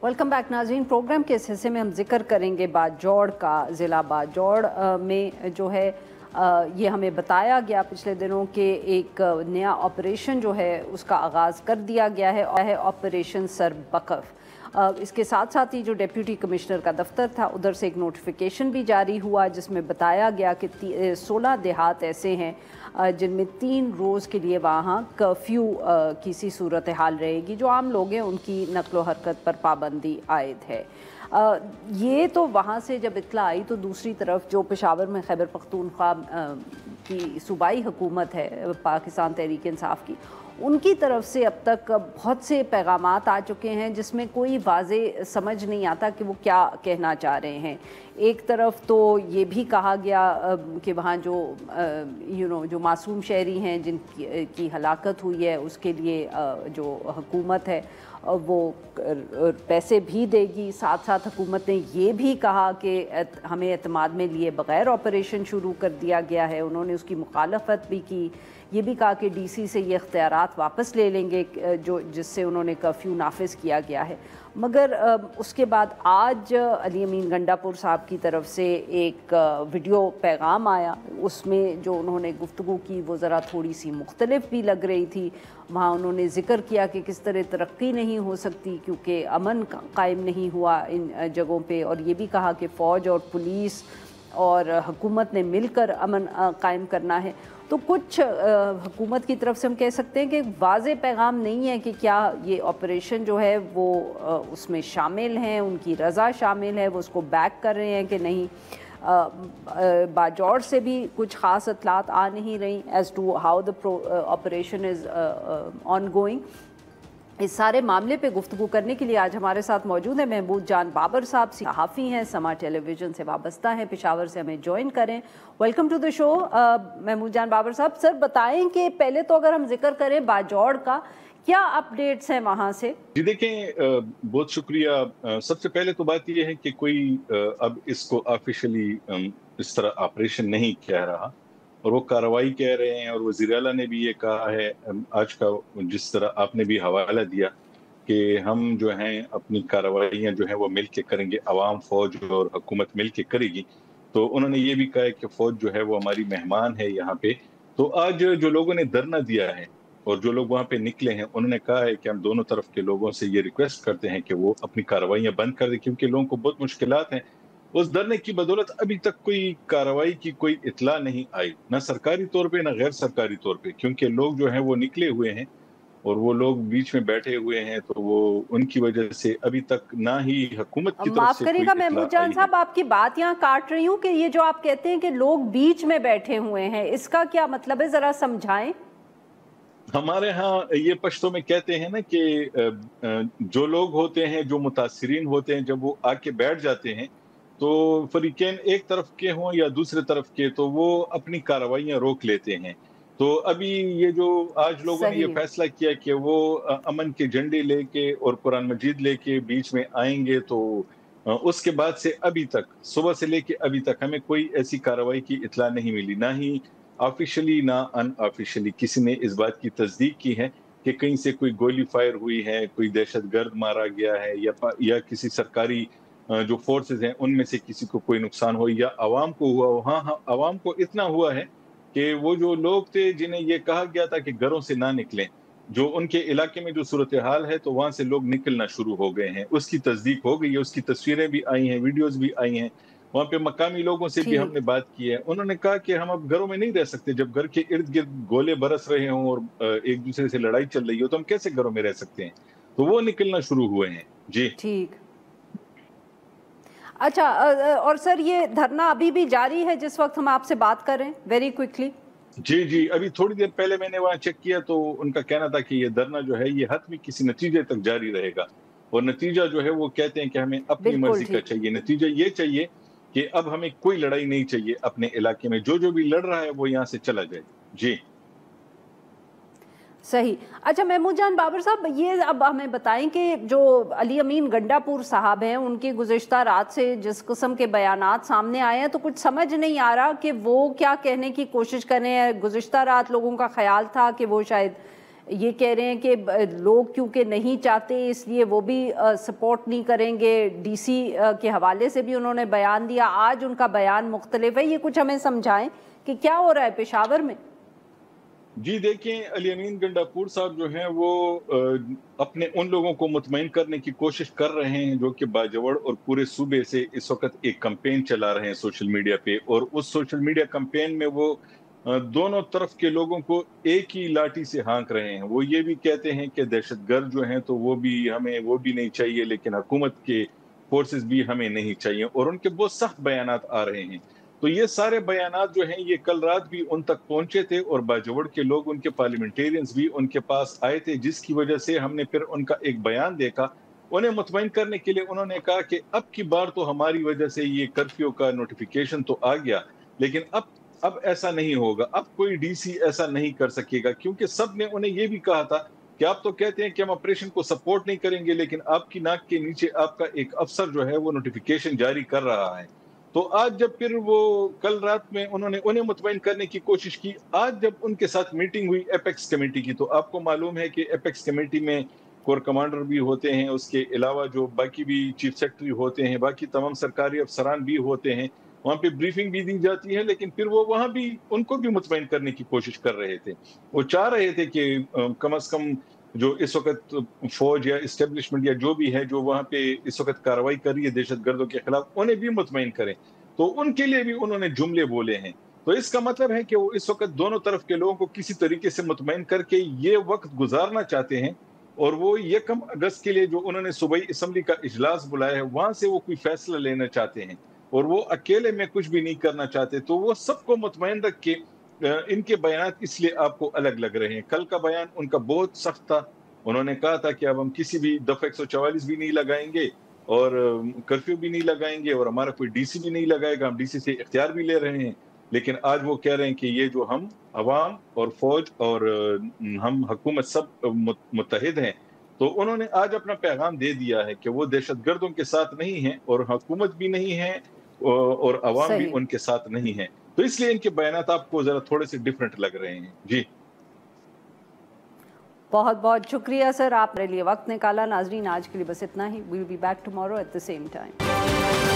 Welcome back नाज़रीन। Programme के इस हिस्से में हम जिक्र करेंगे बाजौड़ का। ज़िला बाजौड़ में जो है ये हमें बताया गया पिछले दिनों के एक नया ऑपरेशन जो है उसका आगाज़ कर दिया गया है ऑपरेशन सरबकफ। इसके साथ साथ ही जो डिप्टी कमिश्नर का दफ्तर था उधर से एक नोटिफिकेशन भी जारी हुआ जिसमें बताया गया कि 16 देहात ऐसे हैं जिनमें 3 रोज़ के लिए वहाँ कर्फ्यू की सी सूरत हाल रहेगी। जो आम लोग हैं उनकी नक्लो हरकत पर पाबंदी आयद है। ये तो वहाँ से जब इत्तला आई तो दूसरी तरफ जो पेशावर में खैबर पख्तूनख्वा की सूबाई हुकूमत है पाकिस्तान तहरीक इंसाफ की, उनकी तरफ से अब तक बहुत से पैगामात आ चुके हैं जिसमें कोई वाज़े समझ नहीं आता कि वो क्या कहना चाह रहे हैं। एक तरफ तो ये भी कहा गया कि वहाँ जो जो मासूम शहरी हैं जिनकी हलाकत हुई है उसके लिए जो हुकूमत है वो पैसे भी देगी। साथ साथ हुकूमत ने ये भी कहा कि हमें एतमाद में लिए बग़ैर ऑपरेशन शुरू कर दिया गया है। उन्होंने उसकी मुखालफत भी की, ये भी कहा कि डीसी से ये इख्तियारात वापस ले लेंगे जो जिससे उन्होंने कर्फ्यू नाफिज किया गया है। मगर उसके बाद आज अली अमीन गंडापुर साहब की तरफ से एक वीडियो पैगाम आया, उसमें जो उन्होंने गुफ्तगू की वो ज़रा थोड़ी सी मुख्तलिफ भी लग रही थी। वहाँ उन्होंने ज़िक्र किया कि किस तरह तरक्की नहीं हो सकती क्योंकि अमन कायम नहीं हुआ इन जगहों पे, और ये भी कहा कि फ़ौज और पुलिस और हुकूमत ने मिलकर अमन कायम करना है। तो कुछ हुकूमत की तरफ से हम कह सकते हैं कि वाज़े पैगाम नहीं है कि क्या ये ऑपरेशन जो है वो उसमें शामिल हैं, उनकी रज़ा शामिल है, वो उसको बैक कर रहे हैं कि नहीं। बाजौड़ से भी कुछ ख़ास इत्तलात आ नहीं रही as to how the operation is ongoing. इस सारे मामले पे गुफ्तगू करने के लिए आज हमारे साथ मौजूद है महमूद जान बाबर साहब, सहाफ़ी हैं, समा टेलीविज़न से वाबस्ता हैं, पेशावर से हमें ज्वाइन करें। Welcome to the show Mahmood Jan Babar साहब। सर बताएं कि पहले तो अगर हम जिक्र करें बाजौड़ का, क्या अपडेट्स हैं वहाँ से? जी देखें, बहुत शुक्रिया। सबसे पहले तो बात यह है कि कोई अब इसको ऑफिशियली इस तरह ऑपरेशन नहीं कह रहा और वो कार्रवाई कह रहे हैं, और वज़ीर आला ने भी ये कहा है आज का, जिस तरह आपने भी हवाला दिया कि हम जो हैं अपनी कार्रवाइयाँ जो हैं वो मिल के करेंगे, अवाम, फ़ौज और हुकूमत मिल के करेगी। तो उन्होंने ये भी कहा है कि फ़ौज जो है वो हमारी मेहमान है यहाँ पे। तो आज जो लोगों ने धरना दिया है और जो लोग वहाँ पे निकले हैं, उन्होंने कहा है कि हम दोनों तरफ के लोगों से ये रिक्वेस्ट करते हैं कि वो अपनी कार्रवाइयाँ बंद कर दें क्योंकि लोगों को बहुत मुश्किलात हैं। उस धरने की बदौलत अभी तक कोई कार्रवाई की कोई इत्तला नहीं आई, ना सरकारी तौर पे ना गैर सरकारी तौर पे, क्योंकि लोग जो हैं वो निकले हुए हैं और वो लोग बीच में बैठे हुए हैं, तो वो उनकी वजह से अभी तक ना ही हुकूमत की तरफ माफ से करिएगा कोई महमूद जान साहब, आपकी बात यहाँ काट रही हूँ कि ये जो आप कहते हैं कि लोग बीच में बैठे हुए हैं, इसका क्या मतलब है, जरा समझाएं। हमारे यहाँ ये पश्तो में कहते हैं ना कि जो लोग होते हैं, जो मुतासिरीन होते हैं, जब वो आके बैठ जाते हैं तो फरीकैन एक तरफ के हों या दूसरे तरफ के, तो वो अपनी कार्रवाइयाँ रोक लेते हैं। तो अभी ये जो आज लोगों ने ये सही। फैसला किया कि वो अमन के झंडे लेके और कुरान मजीद लेके बीच में आएंगे, तो उसके बाद से अभी तक, सुबह से लेके अभी तक हमें कोई ऐसी कार्रवाई की इत्तला नहीं मिली, ना ही ऑफिशियली ना अनऑफिशियली किसी ने इस बात की तस्दीक की है कि कहीं से कोई गोली फायर हुई है, कोई दहशतगर्द मारा गया है, या किसी सरकारी जो फोर्सेस हैं उनमें से किसी को कोई नुकसान हो या आवाम को हुआ हो। हाँ हाँ, आवाम को इतना हुआ है कि वो जो लोग थे जिन्हें ये कहा गया था कि घरों से ना निकलें, जो उनके इलाके में जो सूरत हाल है तो वहां से लोग निकलना शुरू हो गए हैं, उसकी तस्दीक हो गई है, उसकी तस्वीरें भी आई हैं, वीडियोज भी आई हैं। वहाँ पे मकामी लोगों से भी ठीक। हमने बात की है, उन्होंने कहा कि हम अब घरों में नहीं रह सकते, जब घर के इर्द गिर्द गोले बरस रहे हों और एक दूसरे से लड़ाई चल रही हो तो हम कैसे घरों में रह सकते हैं। तो वो निकलना शुरू हुए हैं। जी ठीक। अच्छा, और सर ये धरना अभी भी जारी है जिस वक्त हम आपसे बात कर रहे हैं? Very quickly. जी जी, अभी थोड़ी देर पहले मैंने वहाँ चेक किया तो उनका कहना था कि ये धरना जो है ये हतमी किसी नतीजे तक जारी रहेगा, और नतीजा जो है वो कहते हैं कि हमें अपनी बिल्कुल मर्जी का ठीक। चाहिए। नतीजा ये चाहिए कि अब हमें कोई लड़ाई नहीं चाहिए अपने इलाके में, जो भी लड़ रहा है वो यहाँ से चला जाए। जी सही। अच्छा महमूद जान बाबर साहब, ये अब हमें बताएं कि जो अली अमीन गंडापुर साहब हैं उनकी गुज़िश्ता रात से जिस किस्म के बयानात सामने आए हैं तो कुछ समझ नहीं आ रहा कि वो क्या कहने की कोशिश कर रहे हैं। गुज़िश्ता रात लोगों का ख्याल था कि वो शायद یہ کہہ رہے ہیں کہ لوگ کیونکہ نہیں چاہتے اس لیے وہ بھی سپورٹ نہیں کریں گے. ڈی سی کے حوالے سے بھی انہوں نے بیان دیا, آج ان کا بیان مختلف ہے. یہ کچھ ہمیں سمجھائیں کہ کیا ہو رہا ہے پشاور میں؟ جی دیکھیں, علی امین گنڈاپور صاحب جو ہیں وہ اپنے ان لوگوں کو مطمئن کرنے کی کوشش کر رہے ہیں جو کہ باجوڑ اور پورے صوبے سے اس وقت ایک کمپین چلا رہے ہیں سوشل میڈیا پہ, اور اس سوشل میڈیا کمپین میں وہ دونوں طرف کے لوگوں کو ایک ہی لاٹھی سے ہانک رہے ہیں. وہ یہ بھی کہتے ہیں کہ دہشت گرد جو ہیں تو وہ بھی نہیں چاہیے, لیکن حکومت کے فورسز بھی ہمیں نہیں چاہیے, اور ان کے بہت سخت بیانات آ رہے ہیں. تو یہ سارے بیانات جو ہیں یہ کل رات بھی ان تک پہنچے تھے, اور باجوڑ کے لوگ, ان کے پارلیمنٹیرینز بھی ان کے پاس آئے تھے, جس کی وجہ سے ہم نے پھر ان کا ایک بیان دیکھا. انہیں مطمئن کرنے کے لیے انہوں نے کہا کہ اب کی بار تو ہماری وجہ سے یہ کرفیو کا نوٹیفیکیشن تو آ گیا, لیکن اب ایسا نہیں ہوگا, اب کوئی ڈی سی ایسا نہیں کر سکے گا, کیونکہ سب نے انہیں یہ بھی کہا تھا کہ آپ تو کہتے ہیں کہ ہم آپریشن کو سپورٹ نہیں کریں گے, لیکن آپ کی ناک کے نیچے آپ کا ایک افسر جو ہے وہ نوٹیفیکیشن جاری کر رہا ہے. تو آج جب پھر وہ کل رات میں انہیں مطمئن کرنے کی کوشش کی, آج جب ان کے ساتھ میٹنگ ہوئی ایپیکس کمیٹی کی, تو آپ کو معلوم ہے کہ ایپیکس کمیٹی میں کور کمانڈر بھی ہوتے ہیں, اس کے علاوہ جو باقی بھی چیف سیکرٹری ہوتے ہیں, باقی تمام سرکاری افسران بھی ہوتے ہیں, وہاں پہ بریفنگ بھی دی جاتی ہے, لیکن پھر وہ وہاں بھی ان کو بھی مطمئن کرنے کی کوشش کر رہے تھے. وہ چاہ رہے تھے کہ کم از کم جو اس وقت فوج یا اسٹیبلشمنٹ یا جو بھی ہے جو وہاں پہ اس وقت کارروائی کر رہی ہے دہشت گردوں کے خلاف, انہیں بھی مطمئن کریں. تو ان کے لیے بھی انہوں نے جملے بولے ہیں. تو اس کا مطلب ہے کہ وہ اس وقت دونوں طرف کے لوگوں کو کسی طریقے سے مطمئن کر کے یہ وقت گزارنا چاہتے ہیں, اور وہ 1 اگست کے لیے جو انہوں نے صوبائی اسمبلی کا اجلاس بلایا ہے وہاں سے وہ کوئی فیصلہ لینا چاہتے ہیں, اور وہ اکیلے میں کچھ بھی نہیں کرنا چاہتے. تو وہ سب کو مطمئن رکھ کے ان کے بیانات اس لیے آپ کو الگ لگ رہے ہیں. کل کا بیان ان کا بہت سخت تھا, انہوں نے کہا تھا کہ اب ہم کسی بھی دفعہ 144 بھی نہیں لگائیں گے, اور کرفیو بھی نہیں لگائیں گے, اور ہمارا کوئی ڈی سی بھی نہیں لگائے گا, ہم ڈی سی سے اختیار بھی لے رہے ہیں. لیکن آج وہ کہہ رہے ہیں کہ یہ جو ہم عوام اور فوج اور ہم حکومت سب متحد ہیں. تو انہوں نے آج اپنا پیغام دے دیا ہے کہ وہ دہشت گردوں کے ساتھ نہیں ہیں, اور حکومت بھی نہیں ہے, اور عوام بھی ان کے ساتھ نہیں ہے. تو اس لیے ان کے بیانات آپ کو ذرا تھوڑے سے ڈیفرنٹ لگ رہے ہیں. جی بہت بہت شکریہ سر, آپ میرے لیے وقت نکالا. ناظرین آج کے لیے بس اتنا ہی. We'll be back tomorrow at the same time.